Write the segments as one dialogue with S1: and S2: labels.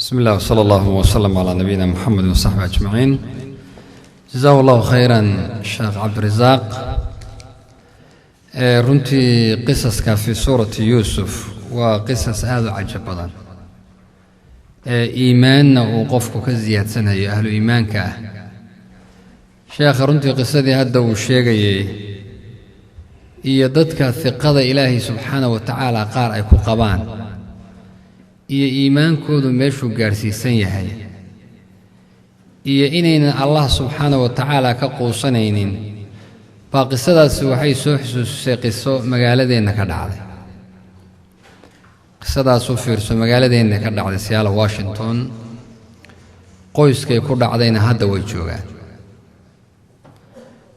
S1: بسم الله وصلى الله وسلم على نبينا محمد وصحبه أجمعين. جزاه الله خيرا الشيخ عبد الرزاق. runtii qisaska fi suurati yuusuf waa qisas aada u cajab badan iimaanna uu qofku ka ziyaadsanayo ahlu iimaanka ah. sheekha runtii qisadii hadda uu sheegayay iyo dadka hiqada ilaahay subxaanahu wa tacaala qaar ay ku qabaan iyo iimaankoodu meeshuu gaarsiisan yahay iyo inaynan allah subxaanahu wa tacaala ka quusanaynin baa qisadaasi waxay soo xusuusisay qiso magaaladeenna ka dhacday. qisadaas u fiirso magaaladeenna ka dhacday Seattle Washington. qoyskay ku dhacdayna hadda way joogaan.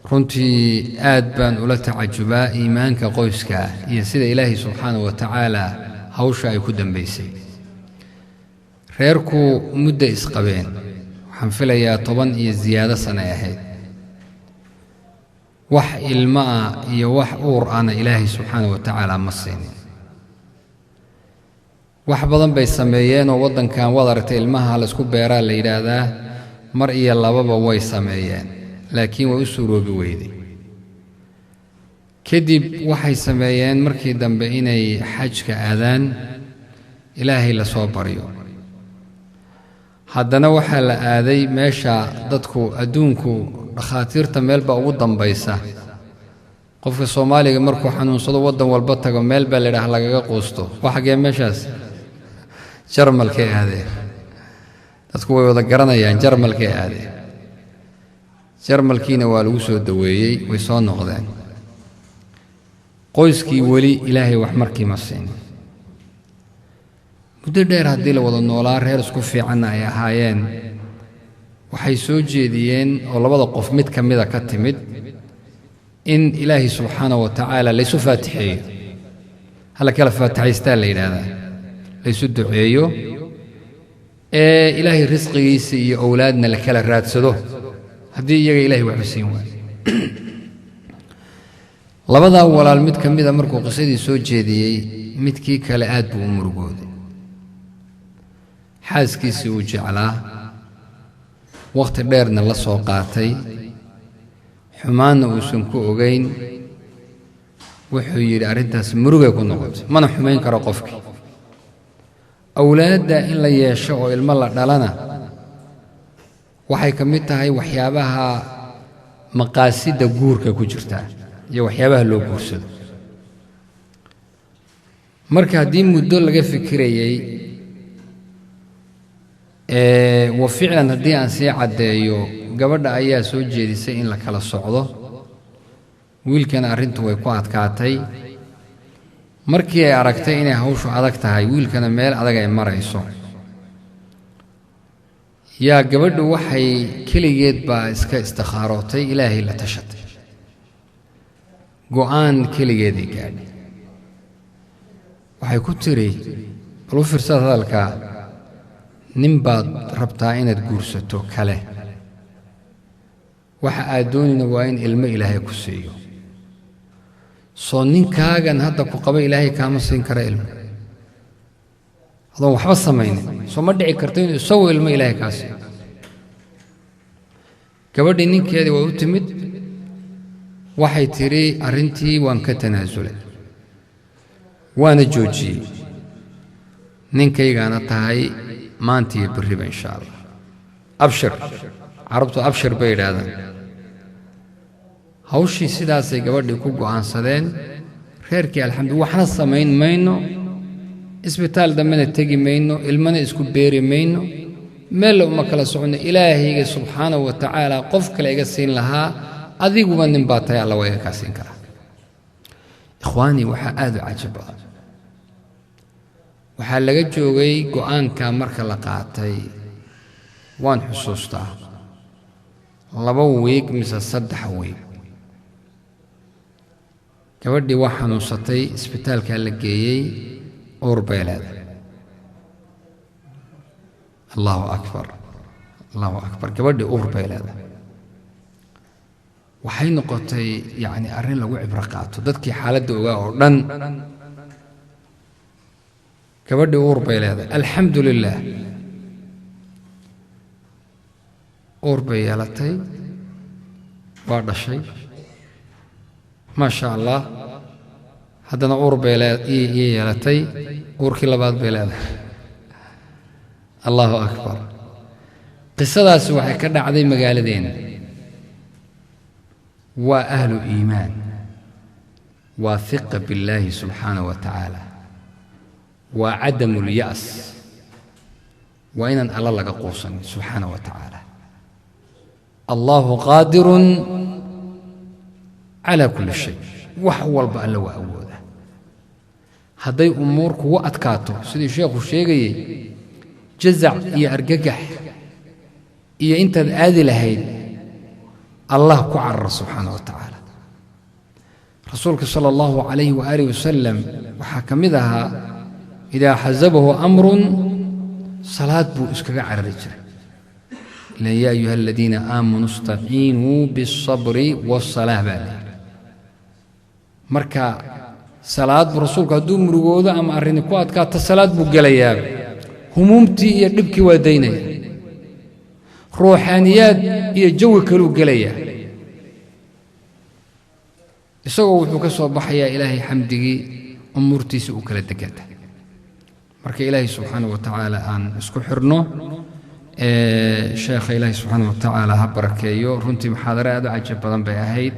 S1: runtii aad baan ula tacajubaa iimaanka qoyska iyo sida ilaahay subxaanahu wa tacaala hawsha ay ku dambaysay. reerku muddo isqabeen, waxaan filayaa 10 iyo ziyaado sano ahayd. wax ilma iyo wax uur ana ilaahay subxaanahu wa tacaala ma siinin. wax badan bay sameeyeen oo waddankan wad aragtay ilmaha la isku beeraa la yidhaahdaa, mar iyo lababa way sameeyeen, laakiin way u suuroobi weyday. kadib waxay sameeyeen markii dambe inay xajka aadaan, ilaahay la soo baryo. haddana waxaa la aaday meesha dadku adduunku dhakhaatiirta meelba ugu dambaysa. qofka Soomaaliga markuu xanuunsado waddan walba tago meel baa leeyahay lagaga quusto. waxagee meeshaas Jarmalka aadeen. dadku way wada garanayaan Jarmalka aadeen. Jarmalkiina waa lagu soo daweeyay, way soo noqdeen. qoyskii weli ilaahay wax markii ma siin. muddo dheer haddii la wada noolaa, reer isku fiican ay ahaayeen, waxay soo jeediyeen oo labada qof mid ka mida ka timid in ilaahay subxaanahu wa tacaala laysu faatixeeyo. hala kala faatixaystaa la yidhaahdaa, laysu duceeyo ilaahay risqigiisa iyo awlaadna la kala raadsado haddii iyaga ilaahay waxba siin waayo. labadaa walaal mid ka mida markuu qisadii soo jeediyey, midkii kale aad buu u murugooday. xaaskiisii uu jeclaa, waqti dheerna la soo qaatay, xumaanna uusan ku ogayn, wuxuu yidhi arrintaas murugay ku noqotay, mana xumayn karo qofkii. awlaadda in la yeesho oo ilmo la dhalana waxay ka mid tahay waxyaabaha maqaasidda guurka ku jirta iyo waxyaabaha loo guursado. marka haddii muddo laga fikirayay wa ficlan haddii aan sii caddeeyo, gabadha ayaa soo jeedisay in la kala socdo. wiilkana arrintu way ku adkaatay. markii ay aragtay inay hawshu adag tahay, wiilkana meel adag ay marayso, yaa gabadhu waxay keligeed baa iska istikhaarotay, ilaahay la tashatay, go'aan keligeeday gaadhay. waxay ku tiri, bal u fiirsad hadalka, nin baad rabtaa inaad guursato kale, waxa aad doonayna waa in ilmo ilaahay ku siiyo. soo ninkaagan hadda ku qaba ilaahay kaama siin kara ilmo adoon waxba samaynin? soo ma dhici karto inuu isagoo ilmo ilaahay kaa siiyo? gabadhii ninkeedii waa u timid, waxay tidhi arrintii waan ka tanaasulay, waana joojiyey. ninkaygaana tahay maanta iyo berriba insha allah. abshir, carabtu abshir bay yidhaahdaan. hawshii sidaasay gabadhii ku go'aansadeen. reerkii alxamdulillah waxna samayn mayno, isbitaal dambena tegi mayno, ilmana isku beeri mayno, meel uma kala soconno. ilaahayga subxaanahu wa tacaala qof kale iga siin lahaa, adiguba nin baa tahay, alla waa iga kaa siin karaa. ikhwaanii, waxaa aad u cajab badan. waxaa laga joogay go'aanka marka la qaatay, waan xusuustaa 2 wiig mise 3 wiig. gabadhii waa xanuunsatay, isbitaalkaa la geeyey, uur bay leedahay. allahu akbar, allahu akbar. gabadhii uur bay leedahay. waxay noqotay yacni arrin lagu cibro qaato dadkii xaaladda ogaa oo dhan. gabadhii uur bay leedahay. alxamdu lilaah أوربي يالتي بعد شيء ما شاء الله هذا أوربي يالتي أوركي لبعض بلاد الله أكبر قصة سوحة كده عظيم مقالدين وأهل إيمان وثقة بالله سبحانه وتعالى وعدم اليأس وإن الله لك قوسا سبحانه وتعالى الله قادر على كل شيء وحول بأله وأوده هذي أمورك وأتكاته سيدي الشيخ الشيخي جزع يا أرجح يا أنت هذه لهيد الله كعر سبحانه وتعالى رسولك صلى الله عليه وآله وسلم وحكم إذا حزبه أمر صلاة بو إسكا على الرجل يا أيها الذين آمنوا استعينوا بالصبر والصلاة بالله مركا صلاة برسولك دوم رجودا أم أرنكوات كات الصلاة بقلياب همومتي يدبك وديني روحانيات يجو كلو قليا يسووا وحكسوا بحيا إلهي حمدي أمورتي سوء كلا دكاته مركا إلهي سبحانه وتعالى أن اسكو حرنو شيخ إلهي سبحانه وتعالى هبركيو رنتي محاضرات عجب بدن بأهيد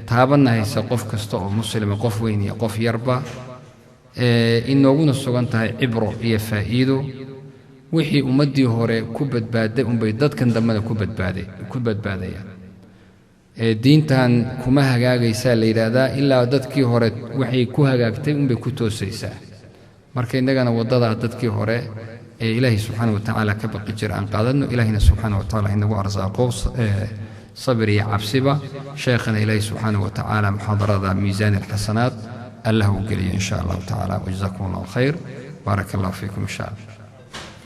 S1: تابنا هيسا قف كستو مسلم قف وين قف يربا إنه قلنا السوغانتها عبرو إيه فائدو وحي أمدي هوري كوبت بادي بيداد كان دمنا كوبت بادي دين تان كما هاقاقي سال ليرادا إلا دادكي هوري وحي كو هاقاقتي بكوتو سيسا marka indagana wadada dadkii hore ee Ilaahay subhanahu wa ta'ala ka baqi jir aan qaadano Ilaahina subhanahu wa ta'ala inagu arsaaqo sabir iyo cabsiba sheekhana Ilaahay subhanahu wa ta'ala muhadarada miizaan alhasanat Allah u galiyo insha Allah ta'ala wajazakumullahu khayr barakallahu fiikum insha Allah